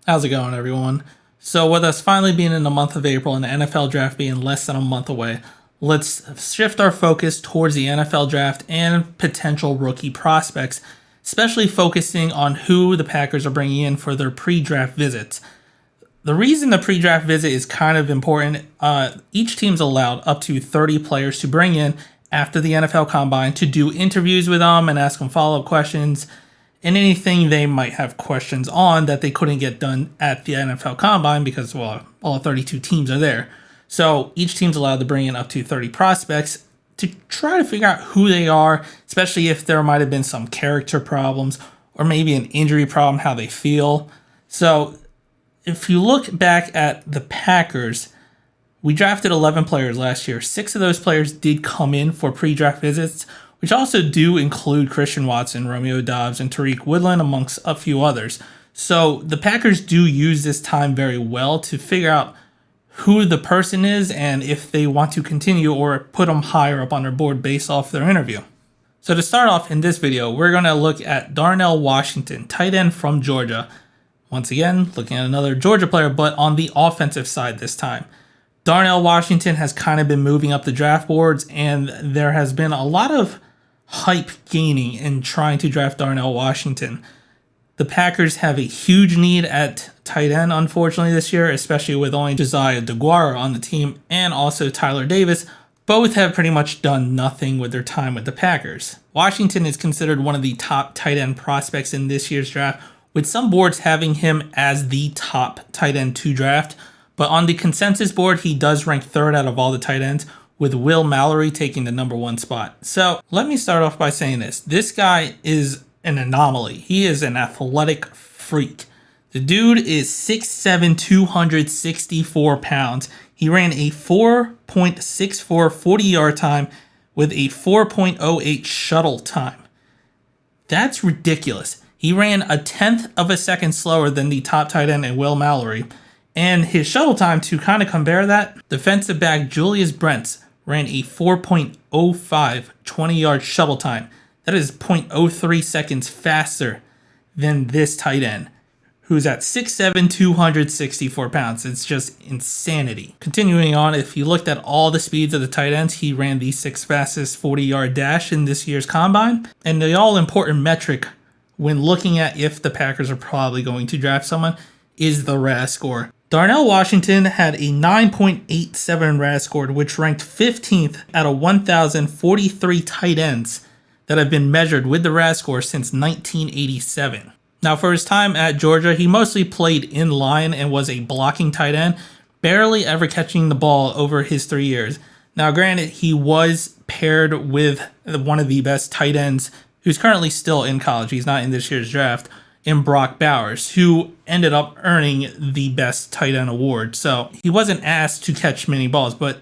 How's it going, everyone? So, with us finally being in the month of April and the NFL draft being less than a month away, let's shift our focus towards the NFL draft and potential rookie prospects, especially focusing on who the Packers are bringing in for their pre draft visits. The reason the pre draft visit is kind of important, each team's allowed up to 30 players to bring in after the NFL Combine to do interviews with them and ask them follow up questions and anything they might have questions on that they couldn't get done at the NFL Combine because, well, all 32 teams are there. So each team's allowed to bring in up to 30 prospects to try to figure out who they are, especially if there might have been some character problems or maybe an injury problem, how they feel. So if you look back at the Packers, we drafted 11 players last year. 6 of those players did come in for pre-draft visits, which also do include Christian Watson, Romeo Doubs, and Tariq Woodland, amongst a few others. So the Packers do use this time very well to figure out who the person is and if they want to continue or put them higher up on their board based off their interview. So to start off in this video, we're going to look at Darnell Washington, tight end from Georgia. Once again, looking at another Georgia player, but on the offensive side this time. Darnell Washington has kind of been moving up the draft boards, and there has been a lot of hype gaining in trying to draft Darnell Washington. The Packers have a huge need at tight end, unfortunately, this year, especially with only Josiah DeGuara on the team and also Tyler Davis. Both have pretty much done nothing with their time with the Packers. Washington is considered one of the top tight end prospects in this year's draft, with some boards having him as the top tight end to draft. But on the consensus board, he does rank third out of all the tight ends, with Will Mallory taking the number 1 spot. So let me start off by saying this. This guy is an anomaly. He is an athletic freak. The dude is 6'7", 264 pounds. He ran a 4.64 40-yard time with a 4.08 shuttle time. That's ridiculous. He ran a 1/10 of a second slower than the top tight end in Will Mallory. And his shuttle time, to kind of compare that, defensive back Julius Brents ran a 4.05 20-yard shuttle time. That is 0.03 seconds faster than this tight end, who's at 6'7", 264 pounds. It's just insanity. Continuing on, if you looked at all the speeds of the tight ends, he ran the 6th fastest 40-yard dash in this year's Combine. And the all-important metric when looking at if the Packers are probably going to draft someone is the RAS score. Darnell Washington had a 9.87 RAS score, which ranked 15th out of 1,043 tight ends that have been measured with the RAS score since 1987. Now, for his time at Georgia, he mostly played in line and was a blocking tight end, barely ever catching the ball over his 3 years. Now, granted, he was paired with one of the best tight ends who's currently still in college. He's not in this year's draft, in Brock Bowers, who ended up earning the best tight end award. So he wasn't asked to catch many balls, but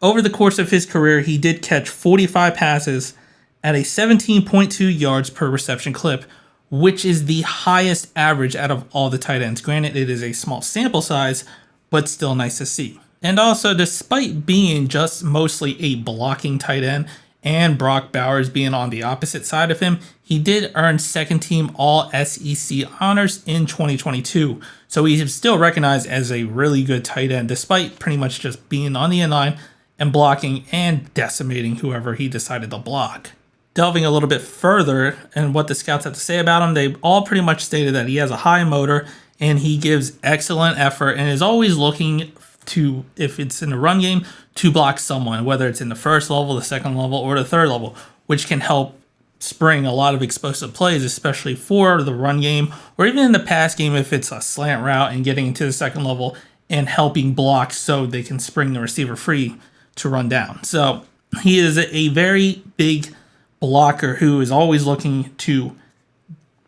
over the course of his career, he did catch 45 passes at a 17.2 yards per reception clip, which is the highest average out of all the tight ends. Granted, it is a small sample size, but still nice to see. And also, despite being just mostly a blocking tight end, and Brock Bowers being on the opposite side of him, he did earn second team All SEC honors in 2022. So he is still recognized as a really good tight end, despite pretty much just being on the inline and blocking and decimating whoever he decided to block. Delving a little bit further and what the scouts have to say about him, they all pretty much stated that he has a high motor and he gives excellent effort and is always looking to, if it's in the run game, to block someone, whether it's in the first level, the second level, or the third level, which can help spring a lot of explosive plays, especially for the run game, or even in the pass game if it's a slant route and getting into the second level and helping block so they can spring the receiver free to run down. So he is a very big blocker who is always looking to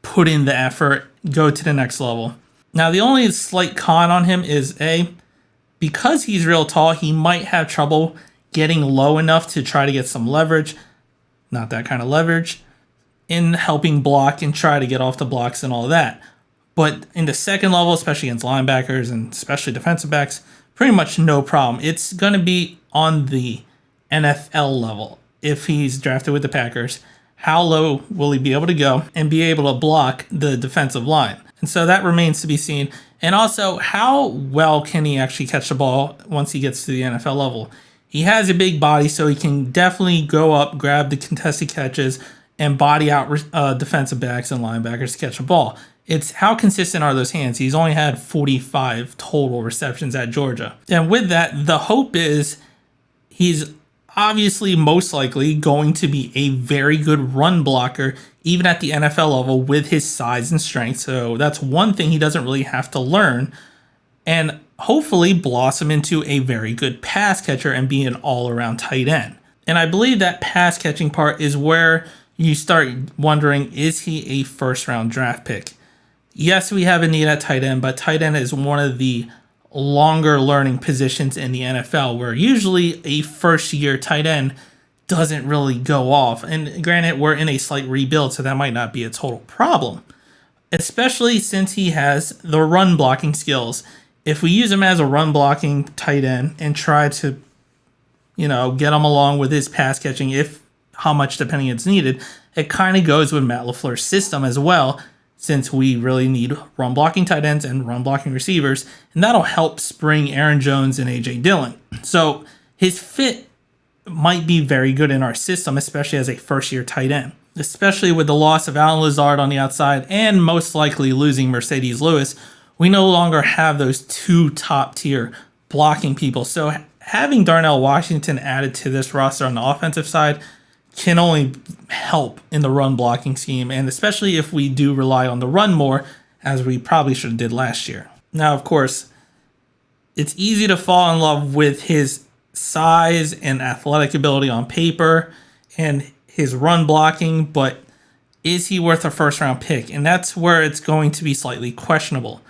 put in the effort, go to the next level. Now, the only slight con on him is because he's real tall, he might have trouble getting low enough to try to get some leverage, not that kind of leverage, in helping block and try to get off the blocks and all of that. But in the second level, especially against linebackers and especially defensive backs, pretty much no problem. It's going to be on the NFL level. If he's drafted with the Packers, how low will he be able to go and be able to block the defensive line? And so that remains to be seen. And also, how well can he actually catch the ball once he gets to the NFL level? He has a big body, so he can definitely go up, grab the contested catches, and body out defensive backs and linebackers to catch the ball. It's how consistent are those hands? He's only had 45 total receptions at Georgia. And with that, the hope is he's obviously most likely going to be a very good run blocker, even at the NFL level with his size and strength. So that's one thing he doesn't really have to learn. And hopefully blossom into a very good pass catcher and be an all-around tight end. And I believe that pass catching part is where you start wondering, is he a first-round draft pick? Yes, we have a need at tight end, but tight end is one of the longer learning positions in the NFL, where usually a first-year tight end doesn't really go off. And granted, we're in a slight rebuild, so that might not be a total problem, especially since he has the run blocking skills. If we use him as a run blocking tight end and try to, get him along with his pass catching, if how much depending it's needed, it kind of goes with Matt LaFleur's system as well, since we really need run blocking tight ends and run blocking receivers, and that'll help spring Aaron Jones and AJ Dillon. So his fit might be very good in our system, especially as a first-year tight end, especially with the loss of Alan Lazard on the outside and most likely losing Mercedes Lewis. We no longer have those two top-tier blocking people. So having Darnell Washington added to this roster on the offensive side can only help in the run blocking scheme, and especially if we do rely on the run more, as we probably should have did last year. Now, of course, it's easy to fall in love with his size and athletic ability on paper and his run blocking, but is he worth a first-round pick? And that's where it's going to be slightly questionable.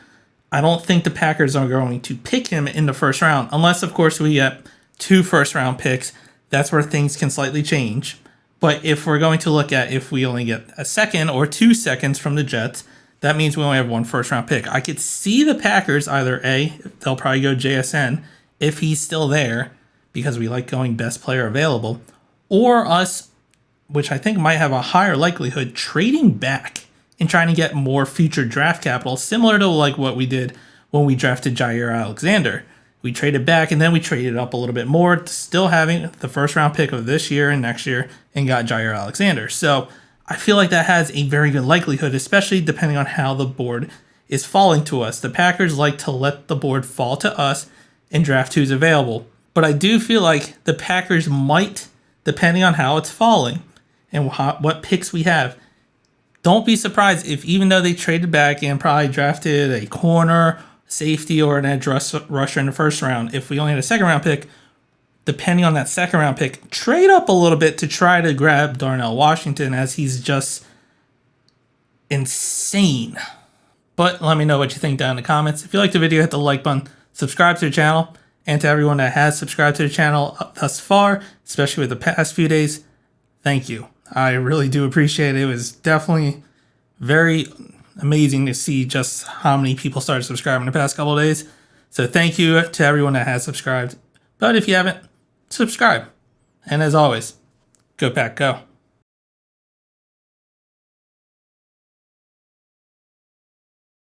I don't think the Packers are going to pick him in the first round, unless, of course, we get 2 first-round picks. That's where things can slightly change. But if we're going to look at if we only get a second or 2 seconds from the Jets, that means we only have 1 first-round pick. I could see the Packers either they'll probably go JSN if he's still there, because we like going best player available, or us, which I think might have a higher likelihood, trading back and trying to get more future draft capital, similar to like what we did when we drafted Jair Alexander. We traded back and then we traded up a little bit more, still having the first round pick of this year and next year, and got Jair Alexander. So I feel like that has a very good likelihood, especially depending on how the board is falling to us. The Packers like to let the board fall to us and draft who's available. But I do feel like the Packers might, depending on how it's falling and what picks we have, don't be surprised if, even though they traded back and probably drafted a corner, safety, or an edge rusher in the first round, if we only had a second round pick, depending on that second round pick, trade up a little bit to try to grab Darnell Washington, as he's just insane. But let me know what you think down in the comments. If you liked the video, hit the like button, subscribe to the channel, and to everyone that has subscribed to the channel thus far, especially with the past few days, thank you. I really do appreciate it. It was definitely very amazing to see just how many people started subscribing the past couple of days. So thank you to everyone that has subscribed. But if you haven't, subscribe. And as always, go Pack Go.